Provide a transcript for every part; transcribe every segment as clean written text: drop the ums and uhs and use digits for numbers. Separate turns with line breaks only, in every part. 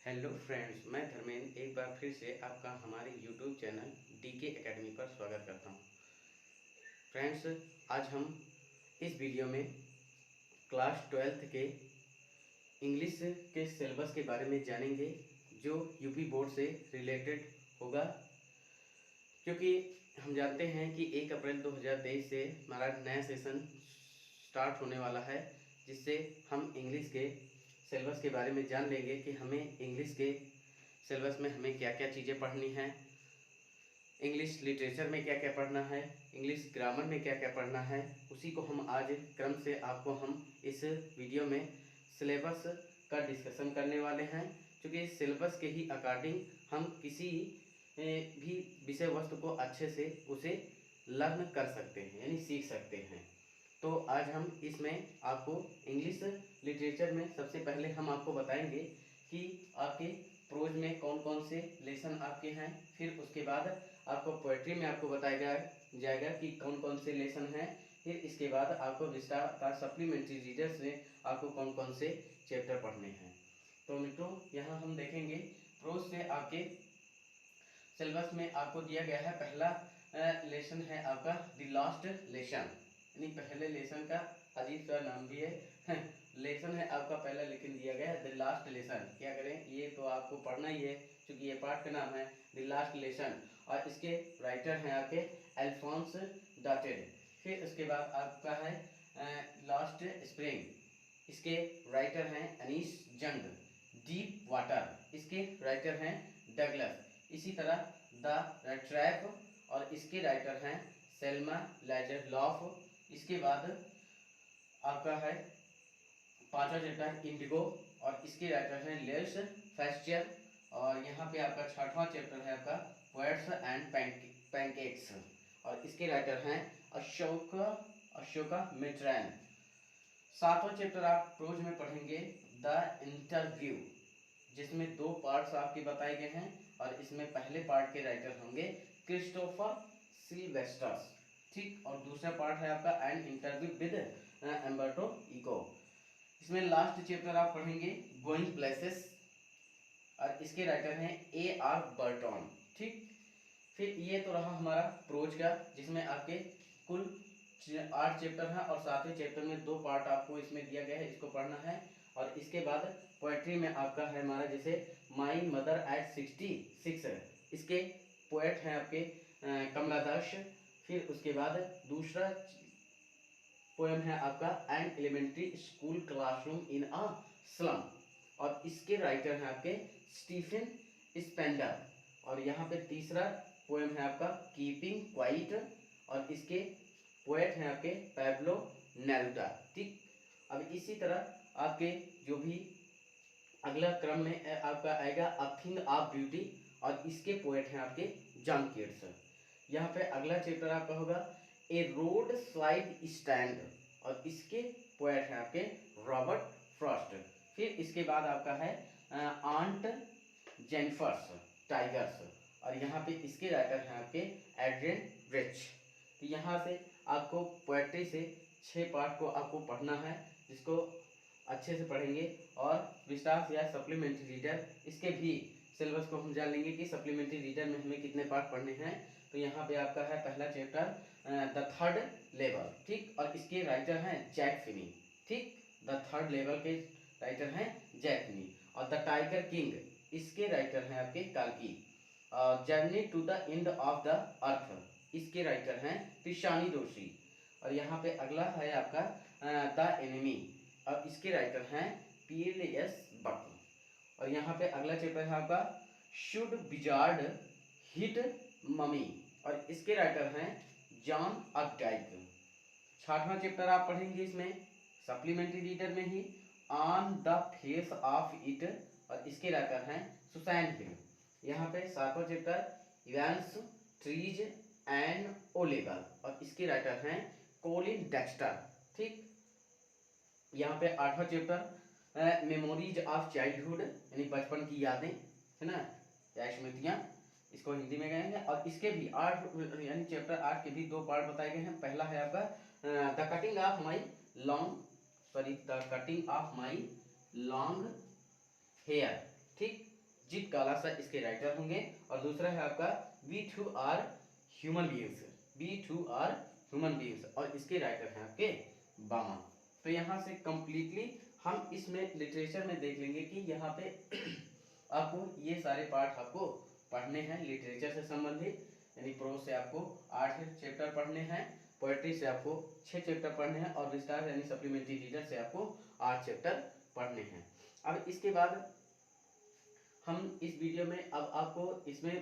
Hello friends, मैं धर्मेंद्र एक बार फिर से आपका हमारे यूट्यूब चैनल डीके एकेडमी पर स्वागत करता हूं। फ्रेंड्स, आज हम इस वीडियो में क्लास 12th के इंग्लिश के सिलेबस के बारे में जानेंगे, जो यूपी बोर्ड से रिलेटेड होगा। क्योंकि हम जानते हैं कि 1 अप्रैल 2023 से हमारा नया सेशन स्टार्ट होने वाला है, जिससे हम इंग्लिश के सिलेबस के बारे में जान लेंगे कि हमें इंग्लिश के सिलेबस में हमें क्या क्या चीज़ें पढ़नी हैं, इंग्लिश लिटरेचर में क्या क्या पढ़ना है, इंग्लिश ग्रामर में क्या क्या पढ़ना है। उसी को हम आज क्रम से आपको हम इस वीडियो में सिलेबस का डिस्कशन करने वाले हैं। क्योंकि इस सिलेबस के ही अकॉर्डिंग हम किसी भी विषय वस्तु को अच्छे से उसे लर्न कर सकते हैं, यानी सीख सकते हैं। तो आज हम इसमें आपको इंग्लिश लिटरेचर में सबसे पहले हम आपको बताएंगे कि आपके प्रोज में कौन कौन से लेसन आपके हैं। फिर उसके बाद आपको पोएट्री में आपको बताया जाएगा कि कौन कौन से लेसन हैं। फिर इसके बाद आपको विस्तार सप्लीमेंट्री रीडर्स में आपको कौन कौन से चैप्टर पढ़ने हैं। तो मित्रों, यहाँ हम देखेंगे प्रोज से आपके सिलेबस में आपको दिया गया है। पहला लेसन है आपका द लास्ट लेसन, यानी पहले लेसन का अजीब सा नाम भी है लेसन है आपका पहला, लेकिन दिया गया है द लास्ट लेसन। क्या करें, ये तो आपको पढ़ना ही है क्योंकि ये पार्ट का नाम है द लास्ट लेसन। और इसके राइटर हैं आपके अल्फोंस डाटेड। फिर उसके बाद आपका है लास्ट स्प्रिंग, इसके राइटर हैं अनीस जंग। डीप वाटर, इसके राइटर हैं डगलस। इसी तरह द ट्रैप, और इसके राइटर हैं सेल्मा लाइजरलॉफ। इसके बाद आपका है पांचवा चैप्टर इंडिगो, और इसके राइटर हैं लेस फैस्टियर। और यहाँ पे आपका छठवां चैप्टर है आपका पोएट्स एंड पैनकेक्स, और इसके राइटर हैं अशोका मिट्रैन। सातवां चैप्टर आप प्रोज में पढ़ेंगे द इंटरव्यू, जिसमें दो पार्ट्स आपके बताए गए हैं। और इसमें पहले पार्ट के राइटर होंगे क्रिस्टोफर सिल्वेस्टर्स, ठीक। और दूसरा पार्ट है आपका एन इंटरव्यू विद एम्बर्टो इको। इसमें लास्ट चैप्टर आप पढ़ेंगे गोइंग प्लेसेस, और इसके राइटर हैं ए आर बर्टन, ठीक। फिर ये तो रहा हमारा प्रोज का, जिसमें आपके कुल 8 चैप्टर हैं, और 7वें चैप्टर में 2 पार्ट आपको इसमें दिया गया है, इसको पढ़ना है। और इसके बाद पोएट्री में आपका है हमारा जैसे माई मदर एट 66, इसके पोएट हैं आपके कमला दास। फिर उसके बाद दूसरा पोएम है आपका an elementary school classroom in a slum, और इसके राइटर हैं आपके स्टीफन स्पेंडर। और यहाँ पे तीसरा पोएम है आपका कीपिंग क्वाइट, और इसके पोएट हैं आपके पैब्लो नेरुदा, ठीक। अब इसी तरह आपके जो भी अगला क्रम में आपका आएगा अ थिंग ऑफ ब्यूटी, और इसके पोएट हैं आपके जॉन कीट्स। यहाँ पे अगला चैप्टर आपका होगा ए रोड साइड स्टैंड, और इसके पोएट हैं आपके रॉबर्ट फ्रॉस्ट। फिर इसके बाद आपका है आंट जेनिफर्स टाइगर्स, और यहाँ पे इसके राइटर हैं आपके एड्रियन रिच। तो यहाँ से आपको पोएट्री से 6 पार्ट को आपको पढ़ना है, जिसको अच्छे से पढ़ेंगे। और विस्तार से या सप्लीमेंट्री रीडर, इसके भी सिलेबस को हम जान लेंगे कि सप्लीमेंट्री रीडर में हमें कितने पार्ट पढ़ने हैं। तो यहाँ पे आपका है पहला चैप्टर द थर्ड लेवल, ठीक। और इसके राइटर हैं जैक फिनी, ठीक। द थर्ड लेवल के राइटर हैं जैक फिनी। और द टाइगर किंग, इसके राइटर हैं आपके काल्की। Journey to the end of the earth, इसके राइटर हैं पिशानी दोषी। और यहाँ पे अगला है आपका द एनिमी, और इसके राइटर हैं पीएलएस बक। और यहाँ पे अगला चैप्टर है आपका शुड विजार्ड हिट ममी, और इसके राइटर हैं जॉन अपडाइक। छठवां चैप्टर आप पढ़ेंगे इसमें सप्लीमेंट्री रीडर में ही on the face of it, और इसके राइटर हैं सुसैन हिल। यहाँ पे 7वां चैप्टर इवेंट्स ट्रीज एंड ओलेगल, और इसके राइटर हैं कोलिन डेक्स्टर, ठीक। यहाँ पे 8वां चैप्टर मेमोरीज ऑफ चाइल्डहुड, यानी बचपन की यादें, है ना, या स्मृतियाँ, इसको हिंदी में गए हैं। और इसके भी 8 यानी चैप्टर 8 के भी 2 पार्ट बताए गए हैं। पहला है आपका the cutting of my long the cutting of my long hair, ठीक। जीत कालासा इसके राइटर होंगे। और दूसरा है आपका we too are human beings, we too are human beings, और इसके राइटर हैं आपके बामा। तो यहाँ से कंप्लीटली हम इसमें लिटरेचर में देख लेंगे कि यहाँ पे आपको ये सारे पार्ट आपको पढ़ने हैं लिटरेचर से संबंधित, यानी प्रोज से आपको 8 चैप्टर पढ़ने हैं, पोएट्री से आपको 6 चैप्टर पढ़ने हैं, और विस्तार यानी सप्लीमेंट्री रीडर से आपको 8 चैप्टर पढ़ने हैं। अब इसके बाद हम इस वीडियो में अब आपको इसमें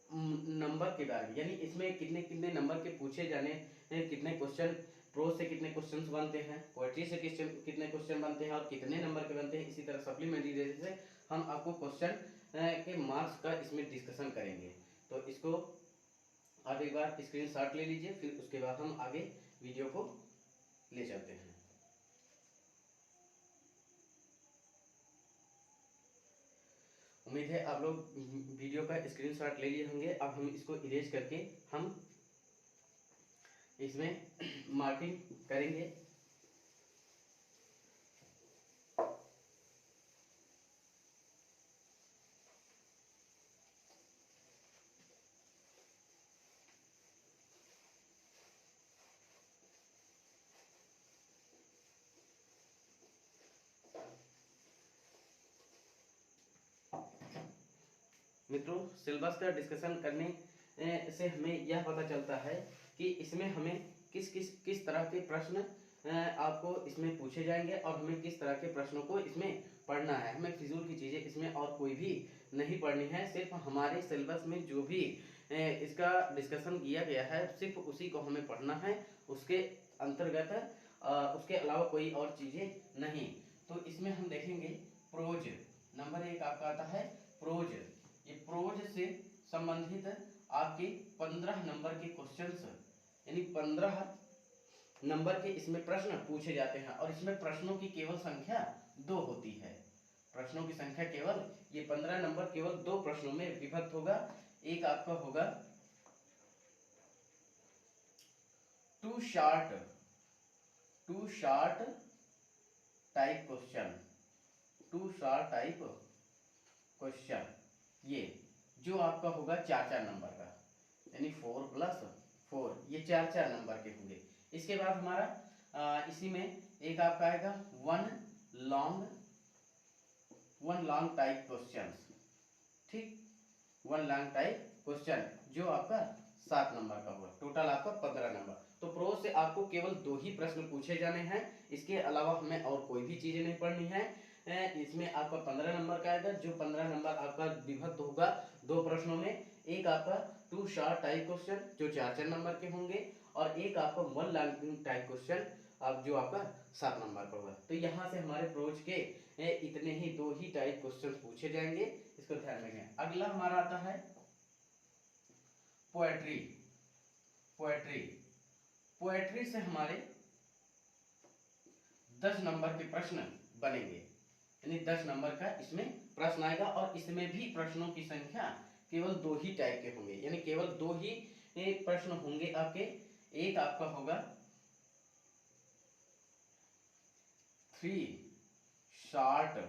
नंबर के बारे में, यानी इसमें कितने कितने नंबर के पूछे जाने, कितने क्वेश्चन प्रोज से कितने क्वेश्चंस बनते हैं, पोएट्री से कितने क्वेश्चन बनते हैं और कितने नंबर के बनते हैं, इसी तरह सप्लीमेंट्री रीडर से हम आपको क्वेश्चन के मार्क्स का इसमें डिस्कशन करेंगे। तो इसको आप एक बार स्क्रीनशॉट ले लीजिए, फिर उसके बाद हम आगे वीडियो को ले चलते हैं। उम्मीद है आप लोग वीडियो का स्क्रीनशॉट ले लिए होंगे। अब हम इसको इरेज करके हम इसमें मार्किंग करेंगे। मित्रों, सिलेबस का डिस्कशन करने से हमें यह पता चलता है कि इसमें हमें किस तरह के प्रश्न आपको इसमें पूछे जाएंगे और हमें किस तरह के प्रश्नों को इसमें पढ़ना है। हमें फिजूल की चीज़ें इसमें और कोई भी नहीं पढ़नी है, सिर्फ हमारे सिलेबस में जो भी इसका डिस्कशन किया गया है सिर्फ उसी को हमें पढ़ना है, उसके अंतर्गत उसके अलावा कोई और चीज़ें नहीं। तो इसमें हम देखेंगे प्रोज, नंबर 1 आपका आता है प्रोज। ये प्रोज से संबंधित आपके 15 नंबर के क्वेश्चंस, यानी 15 नंबर के इसमें प्रश्न पूछे जाते हैं, और इसमें प्रश्नों की केवल संख्या 2 होती है। प्रश्नों की संख्या केवल, ये 15 नंबर केवल 2 प्रश्नों में विभक्त होगा। एक आपका होगा two short type question, two short type question, ये जो आपका होगा 4 नंबर का, यानी 4 + 4, ये 4 नंबर के होंगे। इसके बाद हमारा इसी में एक आपका आएगा वन लॉन्ग टाइप क्वेश्चन, ठीक, वन लॉन्ग टाइप क्वेश्चन जो आपका 7 नंबर का होगा। टोटल आपका 15 नंबर। तो प्रोज से आपको केवल 2 ही प्रश्न पूछे जाने हैं, इसके अलावा हमें और कोई भी चीजें नहीं पढ़नी है। इसमें आपका 15 नंबर का आएगा, जो 15 नंबर आपका विभक्त होगा 2 प्रश्नों में। एक आपका टू शार्ट टाइप क्वेश्चन जो 4 नंबर के होंगे, और एक आपका वन लॉन्ग टाइप क्वेश्चन अब जो आपका 7 नंबर का होगा। तो यहाँ से हमारे प्रोज के इतने ही 2 ही टाइप क्वेश्चन पूछे जाएंगे, इसको ध्यान रखें। अगला हमारा आता है पोएट्री। पोएट्री से हमारे 10 नंबर के प्रश्न बनेंगे, यानी 10 नंबर का इसमें प्रश्न आएगा, और इसमें भी प्रश्नों की संख्या केवल 2 ही टाइप के होंगे, यानी केवल 2 ही प्रश्न होंगे आपके। एक आपका होगा 3 शार्ट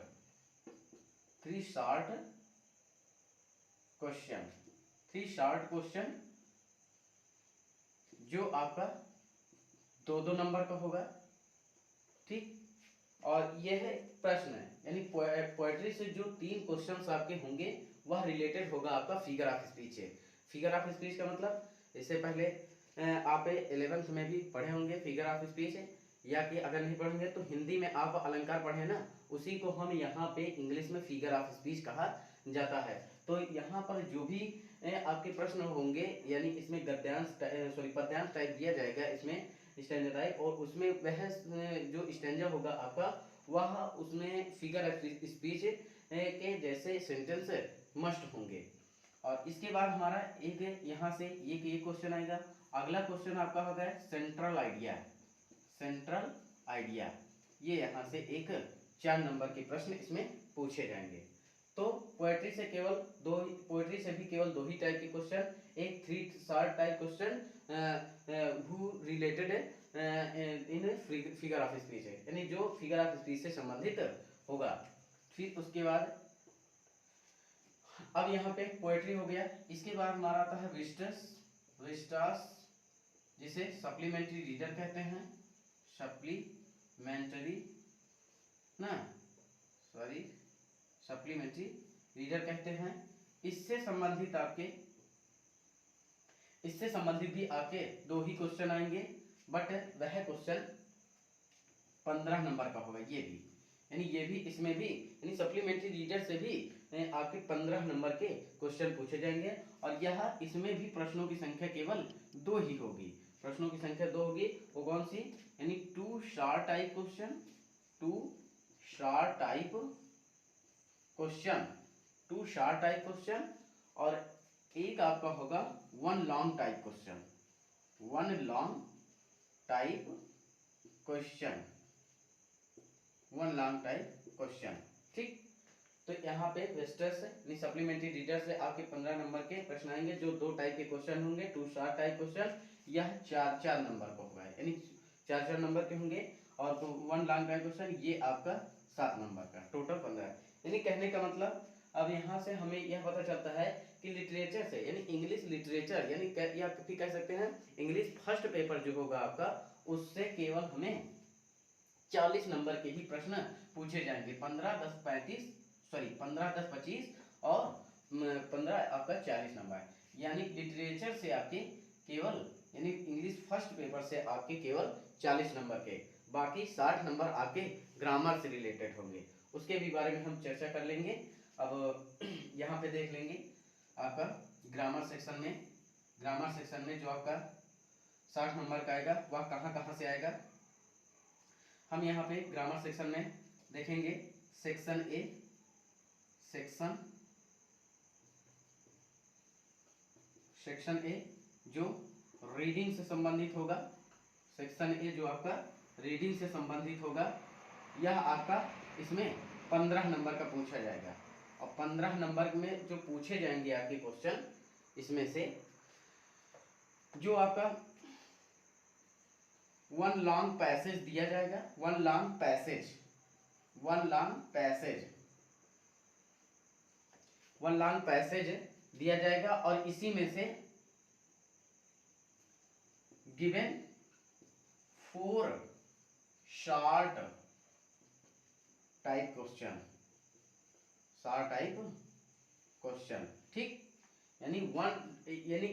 क्वेश्चन, 3 शार्ट क्वेश्चन जो आपका 2 नंबर का होगा, ठीक। और यह प्रश्न है, यानी पोएट्री से जो 3 क्वेश्चंस आपके होंगे वह रिलेटेड होगा आपका फिगर ऑफ स्पीच है। फिगर ऑफ स्पीच का मतलब, इससे पहले आप 11th में भी पढ़े होंगे फिगर ऑफ स्पीच, या कि अगर नहीं पढ़ेंगे तो हिंदी में आप अलंकार पढ़े ना, उसी को हम यहाँ पे इंग्लिश में फिगर ऑफ स्पीच कहा जाता है। तो यहाँ पर जो भी आपके प्रश्न होंगे, यानी इसमें पद्यांश टाइप दिया जाएगा इसमें स्टैंजा टाइप, और उसमें वह जो स्टैंजा होगा आपका वह उसमें फिगर ऑफ स्पीच के जैसे सेंटेंस मस्ट होंगे। और इसके बाद हमारा एक यहाँ से ये क्वेश्चन आएगा। अगला क्वेश्चन आपका होगा सेंट्रल आइडिया, ये यहाँ से एक 4 नंबर के प्रश्न इसमें पूछे जाएंगे। तो पोएट्री से भी केवल 2 ही टाइप के क्वेश्चन, एक 3 short type question who related in figure of speech है, यानी जो फिगर ऑफ स्पीच से संबंधित होगा। फिर उसके बाद अब यहाँ पे पोएट्री हो गया। इसके बाद हमारा आता है विस्टास, जिसे सप्लीमेंट्री रीडर कहते हैं, सप्लीमेंट्री ना सॉरी सप्लीमेंट्री रीडर कहते हैं। इससे संबंधित भी आपके 2 ही क्वेश्चन आएंगे, बट वह क्वेश्चन 15 नंबर का होगा। ये भी इसमें भी यानी सप्लीमेंट्री रीडर से भी आपके 15 नंबर के क्वेश्चन पूछे जाएंगे। और यह इसमें भी प्रश्नों की संख्या केवल 2 ही होगी। प्रश्नों की संख्या 2 होगी। वो कौन सी? यानी 2 short type question, 2 short type question, और एक आपका होगा 1 long type question, 1 long type question. ठीक, तो यहाँ पे वेस्टर्स सप्लीमेंट्री रीडर से आपके 15 नंबर के प्रश्न आएंगे, जो 2 टाइप के क्वेश्चन होंगे। 2 शार्ट टाइप क्वेश्चन, यह 4 नंबर का होगा, यानी 4 नंबर के होंगे। और 1 लॉन्ग टाइप क्वेश्चन ये आपका 7 नंबर का, टोटल 15। यानी कहने का मतलब अब यहाँ से हमें यह पता चलता है कि लिटरेचर से, यानी इंग्लिश लिटरेचर, यानी या फिर कह सकते हैं इंग्लिश फर्स्ट पेपर जो होगा आपका, उससे केवल हमें 40 नंबर के ही प्रश्न पूछे जाएंगे। 15 10 25 और 15 आपका 40 नंबर। यानी लिटरेचर से आपके केवल, यानी इंग्लिश फर्स्ट पेपर से आपके केवल 40 नंबर के, बाकी 60 नंबर आपके ग्रामर से रिलेटेड होंगे। उसके भी बारे में हम चर्चा कर लेंगे। अब यहाँ पे देख लेंगे आपका ग्रामर सेक्शन में जो आपका 60 नंबर का आएगा वह कहाँ से आएगा। हम यहाँ पे ग्रामर सेक्शन में देखेंगे सेक्शन ए जो रीडिंग से संबंधित होगा। सेक्शन ए जो आपका रीडिंग से संबंधित होगा, यह आपका इसमें 15 नंबर का पूछा जाएगा। और 15 नंबर में जो पूछे जाएंगे आपके क्वेश्चन, इसमें से जो आपका 1 लॉन्ग पैसेज दिया जाएगा, 1 लॉन्ग पैसेज दिया जाएगा, और इसी में से गिवन 4 शार्ट टाइप क्वेश्चन। ठीक, यानी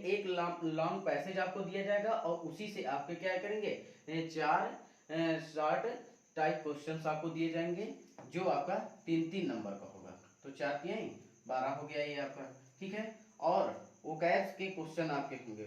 एक लॉन्ग पैसेज आपको दिया जाएगा, और उसी से आपके क्या करेंगे 4 शार्ट टाइप क्वेश्चंस आपको दिए जाएंगे, जो आपका 3 नंबर का होगा। तो 4 के 12 हो गया ये आपका। ठीक है, और वोकैब के क्वेश्चन आपके होंगे,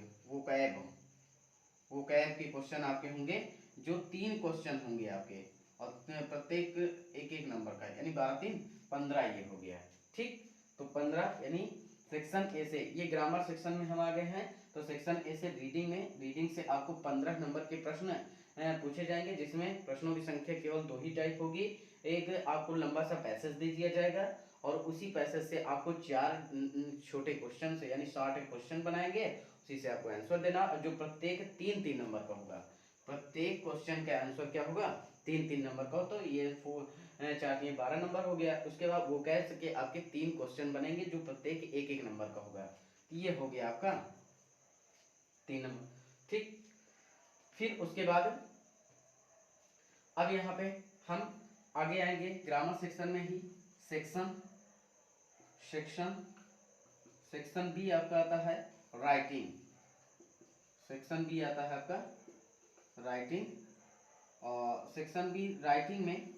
वोकैब के क्वेश्चन आपके होंगे, जो 3 क्वेश्चन होंगे आपके, और प्रत्येक 1 नंबर का, यानी 12 3 15 ये हो गया। ठीक, तो 15 यानी सेक्शन ए से, ये ग्रामर सेक्शन में हम आ गए हैं। तो सेक्शन ए से रीडिंग से आपको 15 नंबर के प्रश्न पूछे जाएंगे, जिसमें प्रश्नों की संख्या केवल 2 ही टाइप होगी। एक आपको लंबा सा पैसेज दे दिया जाएगा, और उसी पैसेज से आपको 4 छोटे क्वेश्चन से, यानी शॉर्ट क्वेश्चन बनाएंगे, उसी से आपको आंसर देना, जो प्रत्येक 3 नंबर का होगा। प्रत्येक क्वेश्चन का आंसर क्या होगा 3 नंबर का। तो ये 4 12 नंबर हो गया। उसके बाद वो कह सके आपके 3 क्वेश्चन बनेंगे, जो प्रत्येक 1 नंबर का होगा। ये हो गया आपका 3 नंबर। ठीक, फिर उसके बाद अब यहाँ पे हम आगे आएंगे ग्रामर सेक्शन में ही। सेक्शन बी आपका आता है राइटिंग। सेक्शन बी आता है आपका राइटिंग, और सेक्शन बी राइटिंग में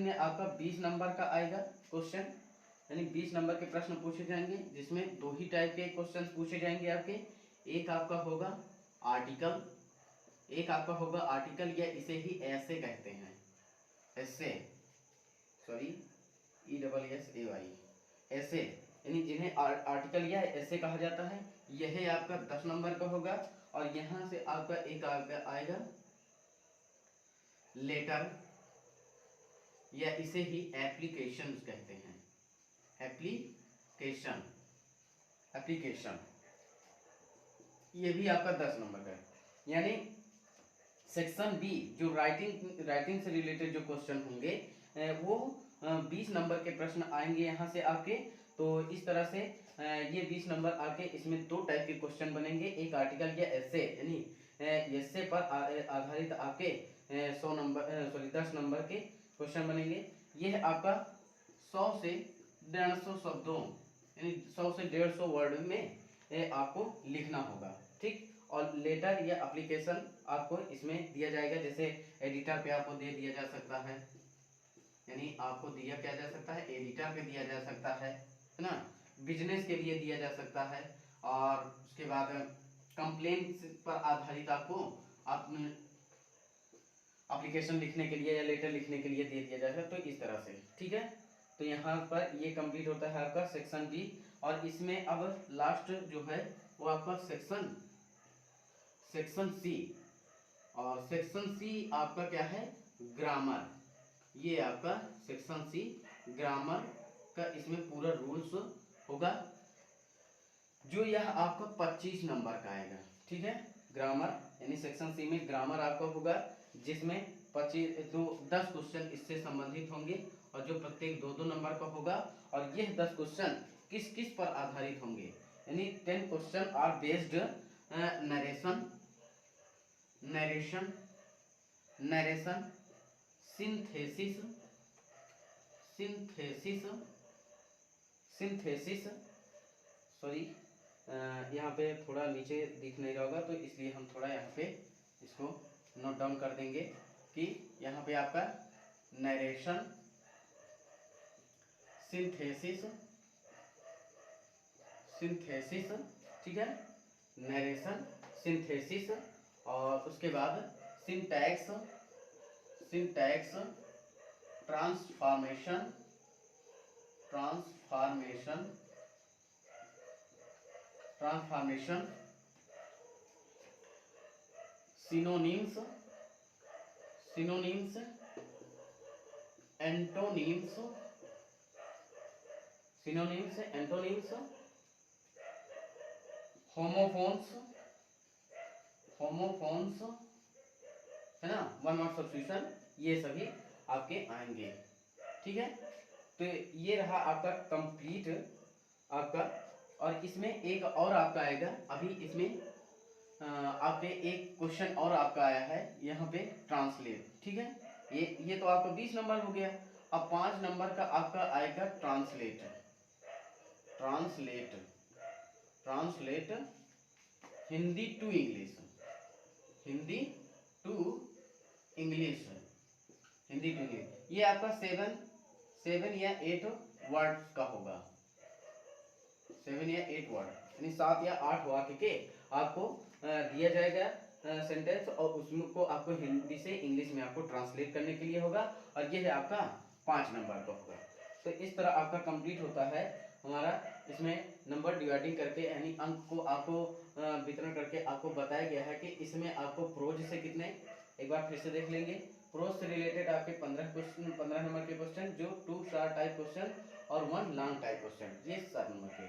आपका 20 नंबर का आएगा क्वेश्चन, यानी 20 नंबर के प्रश्न पूछे जाएंगे, जिसमें 2 ही टाइप के क्वेश्चन पूछे जाएंगे आपके। एक आपका होगा आर्टिकल, या इसे ही ऐसे कहते हैं, ऐसे, यानी जिन्हें आर्टिकल या ऐसे कहा जाता है। यह आपका 10 नंबर का होगा। और यहां से आपका एक आएगा लेटर, या इसे ही एप्लीकेशन कहते हैं। एप्लीकेशन ये भी आपका 10 नंबर का है। यानी सेक्शन बी जो राइटिंग से रिलेटेड जो क्वेश्चन होंगे, वो 20 नंबर के प्रश्न आएंगे यहाँ से आपके। तो इस तरह से ये 20 नंबर आपके इसमें दो टाइप के क्वेश्चन बनेंगे, एक आर्टिकल या एस्से, यानी एस्से पर आधारित आपके 100 नंबर सॉरी 10 नंबर के क्वेश्चन बनेंगे। ये है आपका 100 से 150 शब्दों यानी 100 से 150 वर्ड में आपको लिखना होगा, ठीक। और लेटर या एप्लीकेशन आपको इसमें दिया जाएगा, जैसे एडिटर पे आपको दे दिया जा सकता है, यानी आपको दिया क्या जा सकता है, एडिटर पे दिया जा सकता है ना, बिजनेस के लिए दिया जा सकता है, और उसके बाद कंप्लेंट पर आधारित आपको अपने एप्लीकेशन लिखने के लिए या लेटर लिखने के लिए दे दिया जाएगा। तो इस तरह से, ठीक है। तो यहाँ पर ये कंप्लीट होता है आपका सेक्शन बी, और इसमें अब लास्ट जो है वो आपका सेक्शन सी, और सेक्शन सी आपका क्या है, ग्रामर। ये आपका सेक्शन सी ग्रामर का इसमें पूरा रूल्स होगा, जो यह आपका 25 नंबर का आएगा, ठीक है। ग्रामर यानी सेक्शन सी में ग्रामर आपका होगा, जिसमें 10 क्वेश्चन इससे संबंधित होंगे, और जो प्रत्येक 2-2 नंबर का होगा। और यह 10 क्वेश्चन किस किस पर आधारित होंगे, यानी 10 question are based narration, synthesis sorry, यहाँ पे थोड़ा नीचे दिख नहीं रहा होगा, तो इसलिए हम थोड़ा यहाँ पे इसको नोट डाउन कर देंगे कि यहाँ पे आपका नरेशन, सिंथेसिस, ठीक है, नरेशन, सिंथेसिस, और उसके बाद syntax, transformation, synonyms, antonyms, homophones, है ना, वन वर्ड सब्स्टिट्यूशन, ये सभी आपके आएंगे, ठीक है। तो ये रहा आपका कंप्लीट आपका, और इसमें एक और आपका आएगा अभी, इसमें आपके एक क्वेश्चन और आपका आया है यहाँ पे, ट्रांसलेट, ठीक है। ये तो आपका 20 नंबर हो गया। अब 5 नंबर का आपका आएगा ट्रांसलेट हिंदी टू इंग्लिश, ये आपका 7 या 8 वर्ड्स का होगा, 7 या 8 वर्ड, यानी 7 या 8 वाक्य के आपको दिया जाएगा सेंटेंस, और उसको आपको हिंदी से इंग्लिश में आपको ट्रांसलेट करने के लिए होगा, और ये है आपका 5 नंबर का होगा। तो इस तरह आपका कंप्लीट होता है हमारा, इसमें नंबर डिवाइडिंग करके, यानी अंक को आपको वितरण करके आपको बताया गया है कि इसमें आपको प्रोज से कितने, एक बार फिर से देख लेंगे। प्रोज से रिलेटेड आपके 15 नंबर के क्वेश्चन, जो 2 शॉर्ट टाइप क्वेश्चन और 1 लॉन्ग टाइप क्वेश्चन, ये 7 नंबर के।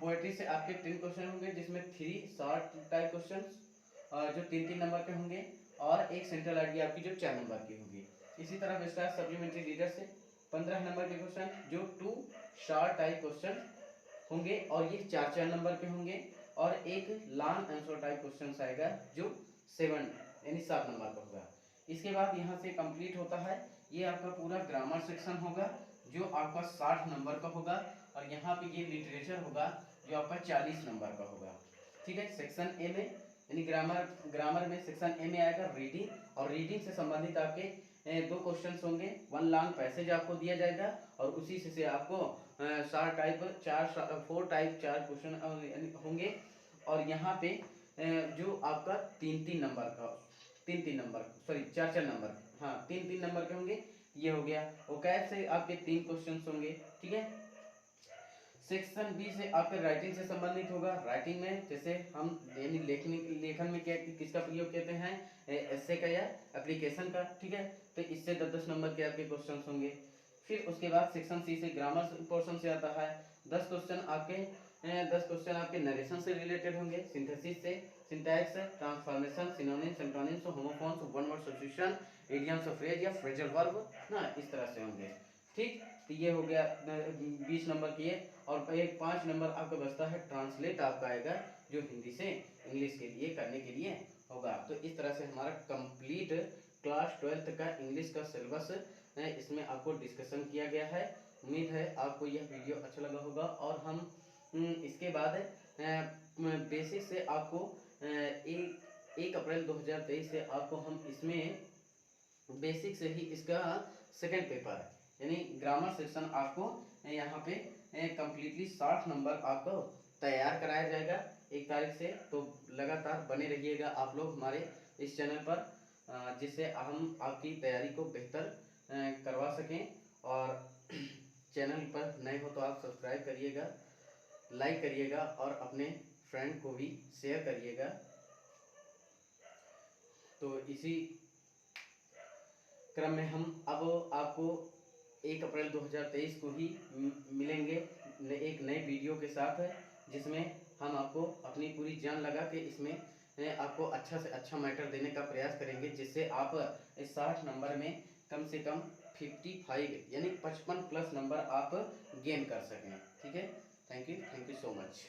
पोएट्री से आपके 3 क्वेश्चन होंगे, जिसमें 3 शॉर्ट टाइप क्वेश्चन जो 3-3 नंबर के होंगे, और एक सेंट्रल आइडिया आपकी जो 4 नंबर की होगी। इसी तरह विस्तार सप्लीमेंट्री रीडर से 15 नंबर के क्वेश्चन, जो 2 शॉर्ट टाइप क्वेश्चन होंगे, और ये 4-4 नंबर के होंगे, और एक लॉन्ग आंसर टाइप क्वेश्चन आएगा, जो 7 नंबर का होगा। इसके बाद यहाँ से कंप्लीट होता है ये आपका पूरा ग्रामर सेक्शन होगा, जो आपका 60 नंबर का होगा, और यहाँ पे ये लिटरेचर होगा, जो आपका 40 नंबर का होगा, ठीक है। सेक्शन ए में, यानी ग्रामर में सेक्शन ए में आएगा रीडिंग, और रीडिंग से संबंधित आपके 2 क्वेश्चन होंगे, 1 लॉन्ग पैसेज आपको दिया जाएगा, और उसी से आपको 4 टाइप 4 क्वेश्चन होंगे, और यहाँ पे जो आपका 3-3 नंबर सॉरी 4-4 नंबर, हाँ 3-3 नंबर के होंगे, ये हो गया। वोकैब से आपके 3 क्वेश्चन होंगे, ठीक है। सेक्शन बी से आपके राइटिंग से संबंधित होगा। राइटिंग में जैसे हम यानी लेखन में क्या किसका प्रयोग करते हैं, एस्से का या एप्लीकेशन का, ठीक है। तो इससे 10-10 नंबर के आपके क्वेश्चन होंगे। फिर उसके बाद सेक्शन सी से ग्रामर पोर्शन से आता है 10 क्वेश्चन आपके नरेशन से रिलेटेड होंगे, सिंथेसिस से, syntax, transformation, synonyms, antonyms, homophones, one word substitution, idioms of phrase या फ्रेजल वर्ब ना, इस तरह से होंगे। ठीक, तो ये हो गया 20 नंबर की है। और एक 5 नंबर आपका बचता है ट्रांसलेट आपका आएगा, जो हिंदी से इंग्लिश के लिए करने के लिए होगा। तो इस तरह से हमारा कंप्लीट क्लास 12th का इंग्लिश का सिलेबस इसमें आपको डिस्कशन किया गया है। उम्मीद है आपको यह वीडियो अच्छा लगा होगा। और हम इसके बाद बेसिक से आपको 1 अप्रैल 2023 से आपको हम इसमें बेसिक से ही इसका सेकंड पेपर है, यानी ग्रामर सेक्शन आपको यहाँ पे कंप्लीटली 60 नंबर आपको तैयार कराया जाएगा 1 तारीख से। तो लगातार बने रहिएगा आप लोग हमारे इस चैनल पर, जिससे हम आपकी तैयारी को बेहतर करवा सकें। और चैनल पर नए हो तो आप सब्सक्राइब करिएगा, लाइक करिएगा और अपने फ्रेंड को भी शेयर करिएगा। तो इसी क्रम में हम अब आपको 1 अप्रैल 2023 को ही मिलेंगे एक नए वीडियो के साथ, जिसमें हम आपको अपनी पूरी जान लगा के इसमें आपको अच्छा से अच्छा मैटर देने का प्रयास करेंगे, जिससे आप इस 60 नंबर में कम से कम 55 यानी 55 प्लस नंबर आप गेन कर सकें। ठीक है, थैंक यू सो मच।